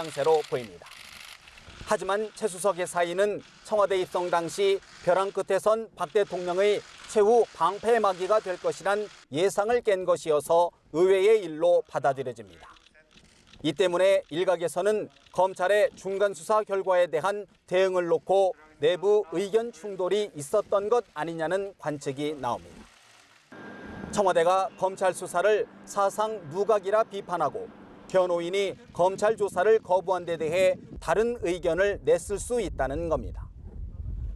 양새로 보입니다. 하지만 최 수석의 사의는 청와대 입성 당시 벼랑 끝에 선 박 대통령의 최후 방패막이가 될 것이란 예상을 깬 것이어서 의외의 일로 받아들여집니다. 이 때문에 일각에서는 검찰의 중간 수사 결과에 대한 대응을 놓고 내부 의견 충돌이 있었던 것 아니냐는 관측이 나옵니다. 청와대가 검찰 수사를 사상 누각이라 비판하고 변호인이 검찰 조사를 거부한 데 대해 다른 의견을 냈을 수 있다는 겁니다.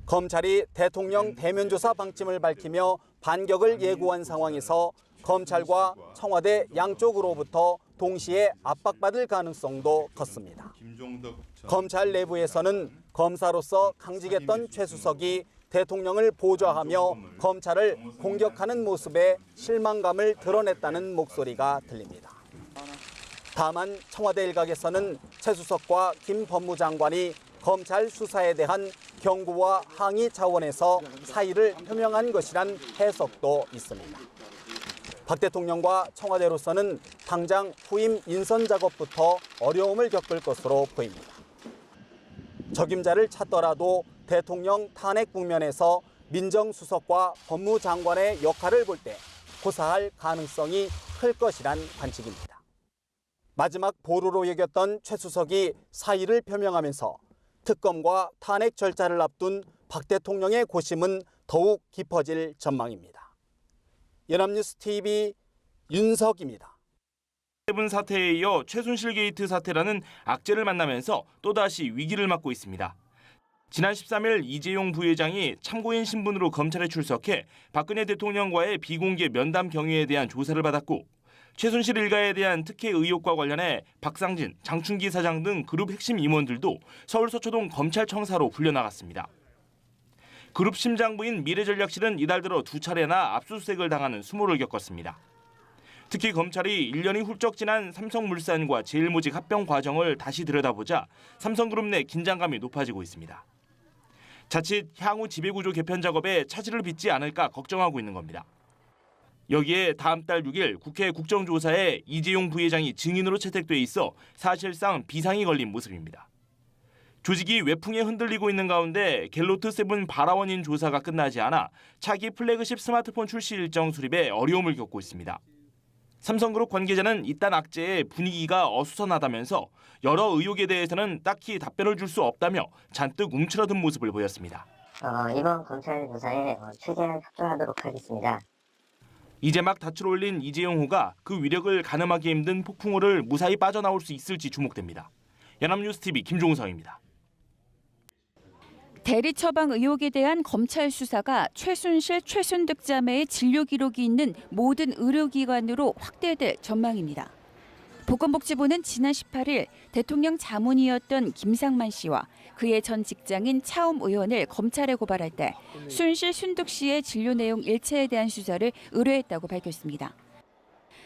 검찰이 대통령 대면 조사 방침을 밝히며 반격을 예고한 상황에서 검찰과 청와대 양쪽으로부터 동시에 압박받을 가능성도 컸습니다. 검찰 내부에서는 검사로서 강직했던 최 수석이 대통령을 보좌하며 검찰을 공격하는 모습에 실망감을 드러냈다는 목소리가 들립니다. 다만 청와대 일각에서는 최 수석과 김 법무장관이 검찰 수사에 대한 경고와 항의 차원에서 사의를 표명한 것이란 해석도 있습니다. 박 대통령과 청와대로서는 당장 후임 인선 작업부터 어려움을 겪을 것으로 보입니다. 적임자를 찾더라도 대통령 탄핵 국면에서 민정수석과 법무장관의 역할을 볼 때 고사할 가능성이 클 것이란 관측입니다. 마지막 보루로 여겼던 최 수석이 사의를 표명하면서 특검과 탄핵 절차를 앞둔 박 대통령의 고심은 더욱 깊어질 전망입니다. 연합뉴스 TV 윤석입니다. 세븐 사태에 이어 최순실 게이트 사태라는 악재를 만나면서 또다시 위기를 맞고 있습니다. 지난 13일 이재용 부회장이 참고인 신분으로 검찰에 출석해 박근혜 대통령과의 비공개 면담 경위에 대한 조사를 받았고 최순실 일가에 대한 특혜 의혹과 관련해 박상진, 장충기 사장 등 그룹 핵심 임원들도 서울서초동 검찰청사로 불려나갔습니다. 그룹 심장부인 미래전략실은 이달 들어 2차례나 압수수색을 당하는 수모를 겪었습니다. 특히 검찰이 1년이 훌쩍 지난 삼성물산과 제일모직 합병 과정을 다시 들여다보자 삼성그룹 내 긴장감이 높아지고 있습니다. 자칫 향후 지배구조 개편 작업에 차질을 빚지 않을까 걱정하고 있는 겁니다. 여기에 다음 달 6일 국회 국정조사에 이재용 부회장이 증인으로 채택돼 있어 사실상 비상이 걸린 모습입니다. 조직이 외풍에 흔들리고 있는 가운데 갤로트 세븐 발화원인 조사가 끝나지 않아 차기 플래그십 스마트폰 출시 일정 수립에 어려움을 겪고 있습니다. 삼성그룹 관계자는 이딴 악재에 분위기가 어수선하다면서 여러 의혹에 대해서는 딱히 답변을 줄 수 없다며 잔뜩 움츠러든 모습을 보였습니다. 이번 검찰 조사에 최대한 협조하도록 하겠습니다. 이제 막 닻을 올린 이재용 호가 그 위력을 가늠하기 힘든 폭풍우를 무사히 빠져나올 수 있을지 주목됩니다. 연합뉴스TV 김종성입니다. 대리 처방 의혹에 대한 검찰 수사가 최순실, 최순득 자매의 진료 기록이 있는 모든 의료기관으로 확대될 전망입니다. 보건복지부는 지난 18일 대통령 자문이었던 김상만 씨와 그의 전 직장인 차움 의원을 검찰에 고발할 때 순실, 순득 씨의 진료 내용 일체에 대한 수사를 의뢰했다고 밝혔습니다.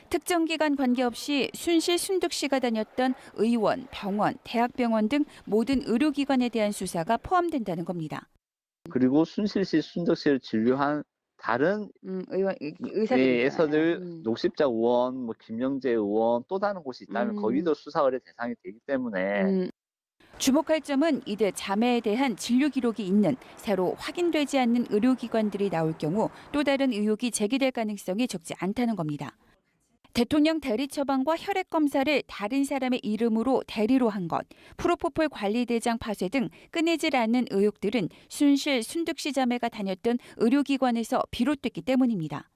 특정 기관 관계없이 순실, 순득 씨가 다녔던 의원, 병원, 대학병원 등 모든 의료기관에 대한 수사가 포함된다는 겁니다. 그리고 순실 씨, 순득 씨를 진료한 다른 의사들, 녹십자 의원, 김영재 의원 또 다른 곳이 있다면 거기도 수사 의뢰 대상이 되기 때문에 주목할 점은 이들 자매에 대한 진료 기록이 있는 새로 확인되지 않는 의료기관들이 나올 경우 또 다른 의혹이 제기될 가능성이 적지 않다는 겁니다. 대통령 대리 처방과 혈액 검사를 다른 사람의 이름으로 대리로 한 것, 프로포폴 관리대장 파쇄 등 끊이질 않는 의혹들은 순실, 순득 씨 자매가 다녔던 의료기관에서 비롯됐기 때문입니다.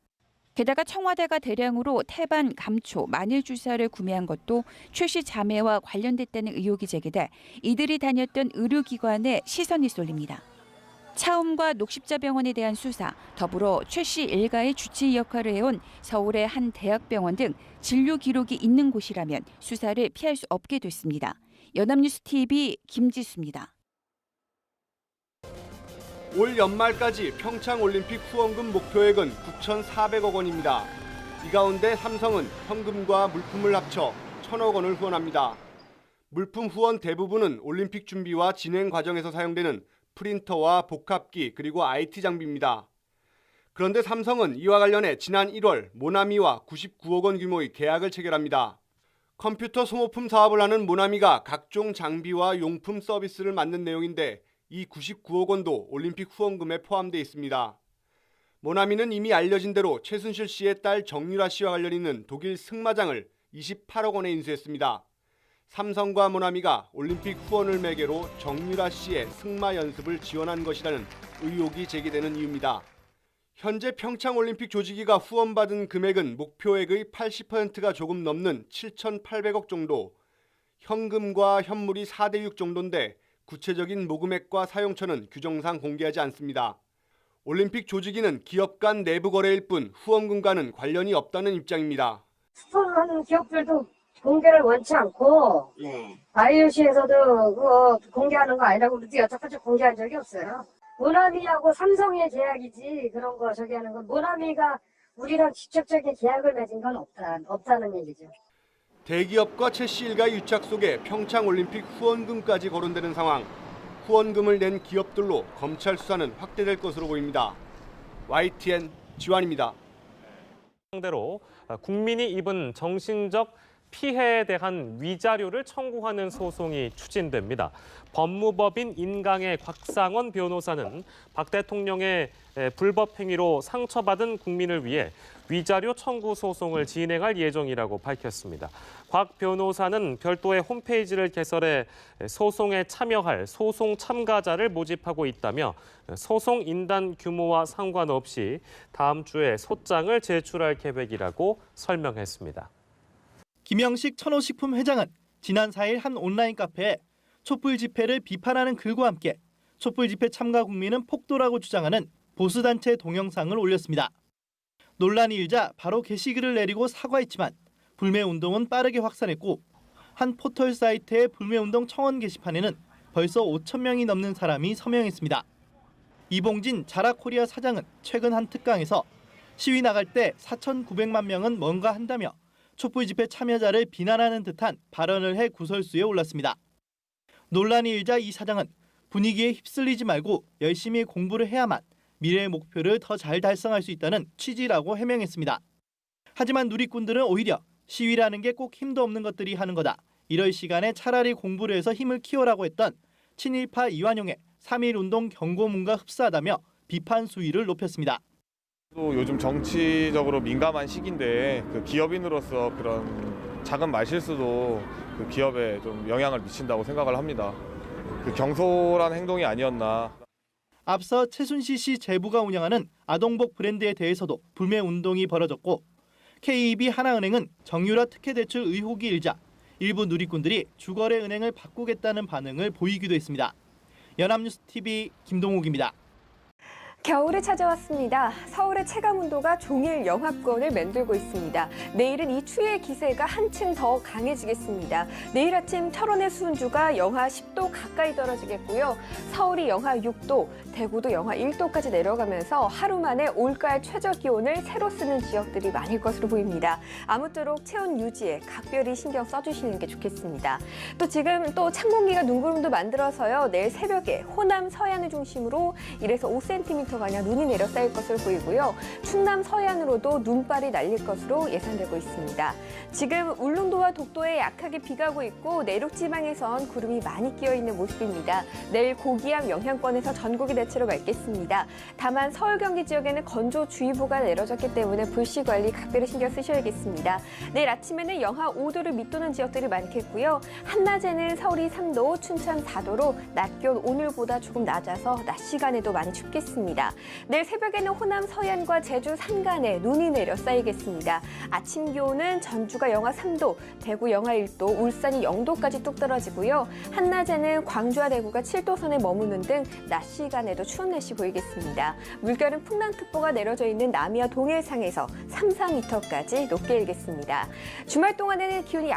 게다가 청와대가 대량으로 태반, 감초, 마늘 주사를 구매한 것도 최 씨 자매와 관련됐다는 의혹이 제기돼 이들이 다녔던 의료기관에 시선이 쏠립니다. 차움과 녹십자병원에 대한 수사, 더불어 최 씨 일가의 주치 역할을 해온 서울의 한 대학병원 등 진료 기록이 있는 곳이라면 수사를 피할 수 없게 됐습니다. 연합뉴스TV 김지수입니다. 올 연말까지 평창올림픽 후원금 목표액은 9,400억 원입니다. 이 가운데 삼성은 현금과 물품을 합쳐 1,000억 원을 후원합니다. 물품 후원 대부분은 올림픽 준비와 진행 과정에서 사용되는 프린터와 복합기 그리고 IT 장비입니다. 그런데 삼성은 이와 관련해 지난 1월 모나미와 99억 원 규모의 계약을 체결합니다. 컴퓨터 소모품 사업을 하는 모나미가 각종 장비와 용품 서비스를 맡는 내용인데 이 99억 원도 올림픽 후원금에 포함되어 있습니다. 모나미는 이미 알려진 대로 최순실 씨의 딸 정유라 씨와 관련 있는 독일 승마장을 28억 원에 인수했습니다. 삼성과 모나미가 올림픽 후원을 매개로 정유라 씨의 승마 연습을 지원한 것이라는 의혹이 제기되는 이유입니다. 현재 평창올림픽 조직위가 후원받은 금액은 목표액의 80%가 조금 넘는 7,800억 정도, 현금과 현물이 4대 6 정도인데 구체적인 모금액과 사용처는 규정상 공개하지 않습니다. 올림픽 조직위는 기업 간 내부 거래일 뿐 후원금과는 관련이 없다는 입장입니다. 스폰하는 기업들도 공개를 원치 않고 IOC에서도 그거 공개하는 거 아니라고 우리도 여태까지 공개한 적이 없어요. 모나미하고 삼성의 계약이지 그런 거 저기 하는 건 모나미가 우리랑 직접적인 계약을 맺은 건 없다는 얘기죠. 대기업과 최씨 일가의 유착 속에 평창올림픽 후원금까지 거론되는 상황. 후원금을 낸 기업들로 검찰 수사는 확대될 것으로 보입니다. YTN 지환입니다. 상대로 국민이 입은 정신적 피해에 대한 위자료를 청구하는 소송이 추진됩니다. 법무법인 인강의 곽상원 변호사는 박 대통령의 불법 행위로 상처받은 국민을 위해 위자료 청구 소송을 진행할 예정이라고 밝혔습니다. 곽 변호사는 별도의 홈페이지를 개설해 소송에 참여할 소송 참가자를 모집하고 있다며 소송 인단 규모와 상관없이 다음 주에 소장을 제출할 계획이라고 설명했습니다. 김영식 천호식품 회장은 지난 4일 한 온라인 카페에 촛불 집회를 비판하는 글과 함께 촛불 집회 참가 국민은 폭도라고 주장하는 보수단체 동영상을 올렸습니다. 논란이 일자 바로 게시글을 내리고 사과했지만 불매운동은 빠르게 확산했고 한 포털 사이트의 불매운동 청원 게시판에는 벌써 5천 명이 넘는 사람이 서명했습니다. 이봉진 자라코리아 사장은 최근 한 특강에서 시위 나갈 때 4,900만 명은 뭔가 한다며 촛불 집회 참여자를 비난하는 듯한 발언을 해 구설수에 올랐습니다. 논란이 일자 이 사장은 분위기에 휩쓸리지 말고 열심히 공부를 해야만 미래의 목표를 더 잘 달성할 수 있다는 취지라고 해명했습니다. 하지만 누리꾼들은 오히려 시위라는 게 꼭 힘도 없는 것들이 하는 거다. 이럴 시간에 차라리 공부를 해서 힘을 키워라고 했던 친일파 이완용의 3.1운동 경고문과 흡사하다며 비판 수위를 높였습니다. 또 요즘 정치적으로 민감한 시기인데 그 기업인으로서 그런 작은 말실수도 그 기업에 좀 영향을 미친다고 생각을 합니다. 그 경솔한 행동이 아니었나. 앞서 최순실 씨 제부가 운영하는 아동복 브랜드에 대해서도 불매 운동이 벌어졌고 KEB 하나은행은 정유라 특혜 대출 의혹이 일자 일부 누리꾼들이 주거래 은행을 바꾸겠다는 반응을 보이기도 했습니다. 연합뉴스TV 김동욱입니다. 겨울이 찾아왔습니다. 서울의 체감온도가 종일 영하권을 맴돌고 있습니다. 내일은 이 추위의 기세가 한층 더 강해지겠습니다. 내일 아침 철원의 수은주가 영하 10도 가까이 떨어지겠고요. 서울이 영하 6도, 대구도 영하 1도까지 내려가면서 하루 만에 올가을 최저 기온을 새로 쓰는 지역들이 많을 것으로 보입니다. 아무쪼록 체온 유지에 각별히 신경 써주시는 게 좋겠습니다. 또 지금 찬 공기가 눈구름도 만들어서요. 내일 새벽에 호남 서해안을 중심으로 1에서 5cm 가량 눈이 내려 쌓일 것으로 보이고요. 충남 서해안으로도 눈발이 날릴 것으로 예상되고 있습니다. 지금 울릉도와 독도에 약하게 비가 오고 있고 내륙 지방에선 구름이 많이 끼어 있는 모습입니다. 내일 고기압 영향권에서 전국이 대체로 맑겠습니다. 다만 서울 경기 지역에는 건조주의보가 내려졌기 때문에 불씨 관리 각별히 신경 쓰셔야겠습니다. 내일 아침에는 영하 5도를 밑도는 지역들이 많겠고요. 한낮에는 서울이 3도, 춘천 4도로 낮 기온 오늘보다 조금 낮아서 낮 시간에도 많이 춥겠습니다. 내일 새벽에는 호남 서해안과 제주 산간에 눈이 내려 쌓이겠습니다. 아침 기온은 전주가 영하 3도, 대구 영하 1도, 울산이 0도까지 뚝 떨어지고요. 한낮에는 광주와 대구가 7도 선에 머무는 등 낮 시간에도 추운 날씨 보이겠습니다. 물결은 풍랑특보가 내려져 있는 남이와 동해상에서 3, 4m까지 높게 일겠습니다. 주말 동안에는 기온이